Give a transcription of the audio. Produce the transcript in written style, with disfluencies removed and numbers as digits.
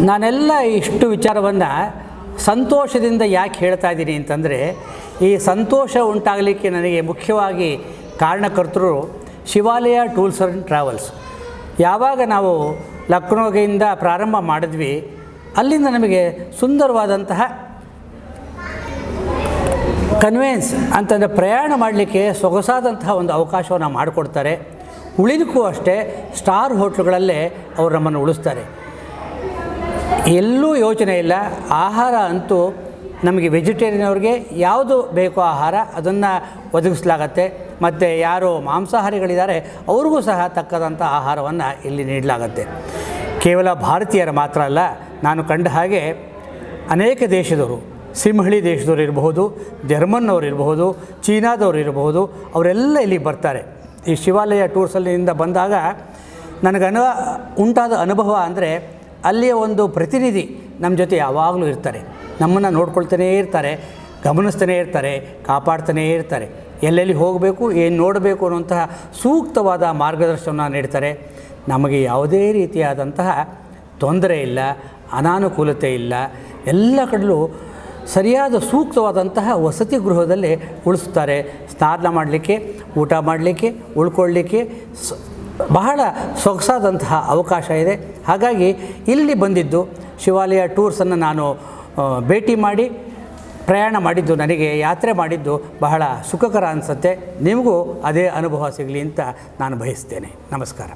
ನಾನೆಲ್ಲ ಇಷ್ಟು ವಿಚಾರವನ್ನು ಸಂತೋಷದಿಂದ ಯಾಕೆ ಹೇಳ್ತಾ ಇದ್ದೀನಿ ಅಂತಂದರೆ, ಈ ಸಂತೋಷ ಉಂಟಾಗಲಿಕ್ಕೆ ನನಗೆ ಮುಖ್ಯವಾಗಿ ಕಾರಣಕರ್ತರು ಶಿವಾಲಯ ಟೂರ್ಸ್ ಆ್ಯಂಡ್ ಟ್ರಾವೆಲ್ಸ್. ಯಾವಾಗ ನಾವು ಲಕ್ನೋಗಿಂದ ಪ್ರಾರಂಭ ಮಾಡಿದ್ವಿ, ಅಲ್ಲಿಂದ ನಮಗೆ ಸುಂದರವಾದಂತಹ ಕನ್ವೆನ್ಸ್ ಅಂತಂದರೆ ಪ್ರಯಾಣ ಮಾಡಲಿಕ್ಕೆ ಸೊಗಸಾದಂತಹ ಒಂದು ಅವಕಾಶವನ್ನು ಮಾಡಿಕೊಡ್ತಾರೆ. ಉಳಿದಕ್ಕೂ ಅಷ್ಟೇ ಸ್ಟಾರ್ ಹೋಟ್ಲುಗಳಲ್ಲೇ ಅವರು ನಮ್ಮನ್ನು ಉಳಿಸ್ತಾರೆ. ಎಲ್ಲೂ ಯೋಚನೆ ಇಲ್ಲ. ಆಹಾರ ಅಂತೂ ನಮಗೆ ವೆಜಿಟೇರಿಯನ್ ಅವ್ರಿಗೆ ಯಾವುದು ಬೇಕೋ ಆಹಾರ ಅದನ್ನು ಒದಗಿಸಲಾಗತ್ತೆ. ಮತ್ತು ಯಾರು ಮಾಂಸಾಹಾರಿಗಳಿದ್ದಾರೆ ಅವ್ರಿಗೂ ಸಹ ತಕ್ಕದಂಥ ಆಹಾರವನ್ನು ಇಲ್ಲಿ ನೀಡಲಾಗತ್ತೆ. ಕೇವಲ ಭಾರತೀಯರ ಮಾತ್ರ ಅಲ್ಲ, ನಾನು ಕಂಡ ಹಾಗೆ ಅನೇಕ ದೇಶದವರು, ಸಿಂಹಳಿ ದೇಶದವ್ರು ಇರಬಹುದು, ಜರ್ಮನ್ನವ್ರು ಇರಬಹುದು, ಚೀನಾದವ್ರು ಇರಬಹುದು, ಅವರೆಲ್ಲ ಇಲ್ಲಿಗೆ ಬರ್ತಾರೆ. ಈ ಶಿವಾಲಯ ಟೂರ್ಸಲ್ಲಿಂದ ಬಂದಾಗ ನನಗೆ ಉಂಟಾದ ಅನುಭವ ಅಂದರೆ, ಅಲ್ಲಿಯ ಒಂದು ಪ್ರತಿನಿಧಿ ನಮ್ಮ ಜೊತೆ ಯಾವಾಗಲೂ ಇರ್ತಾರೆ. ನಮ್ಮನ್ನು ನೋಡ್ಕೊಳ್ತಾನೇ ಇರ್ತಾರೆ, ಗಮನಿಸ್ತಾನೇ ಇರ್ತಾರೆ, ಕಾಪಾಡ್ತಾನೇ ಇರ್ತಾರೆ. ಎಲ್ಲೆಲ್ಲಿ ಹೋಗಬೇಕು, ಏನು ನೋಡಬೇಕು ಅನ್ನುವಂತಹ ಸೂಕ್ತವಾದ ಮಾರ್ಗದರ್ಶನವನ್ನು ನೀಡ್ತಾರೆ. ನಮಗೆ ಯಾವುದೇ ರೀತಿಯಾದಂತಹ ತೊಂದರೆ ಇಲ್ಲ, ಅನಾನುಕೂಲತೆ ಇಲ್ಲ. ಎಲ್ಲ ಕಡೆಯೂ ಸರಿಯಾದ ಸೂಕ್ತವಾದಂತಹ ವಸತಿ ಗೃಹದಲ್ಲಿ ಉಳಿಸ್ತಾರೆ. ಸ್ನಾನ ಮಾಡಲಿಕ್ಕೆ, ಊಟ ಮಾಡಲಿಕ್ಕೆ, ಉಳ್ಕೊಳ್ಳಿಕ್ಕೆ ಬಹಳ ಸೊಗಸಾದಂತಹ ಅವಕಾಶ ಇದೆ. ಹಾಗಾಗಿ ಇಲ್ಲಿ ಬಂದಿದ್ದು ಶಿವಾಲಯ ಟೂರ್ಸನ್ನು ನಾನು ಭೇಟಿ ಮಾಡಿ ಪ್ರಯಾಣ ಮಾಡಿದ್ದು, ನನಗೆ ಯಾತ್ರೆ ಮಾಡಿದ್ದು ಬಹಳ ಸುಖಕರ ಅನಿಸುತ್ತೆ. ನಿಮಗೂ ಅದೇ ಅನುಭವ ಸಿಗಲಿ ಅಂತ ನಾನು ಬಯಸ್ತೇನೆ. ನಮಸ್ಕಾರ.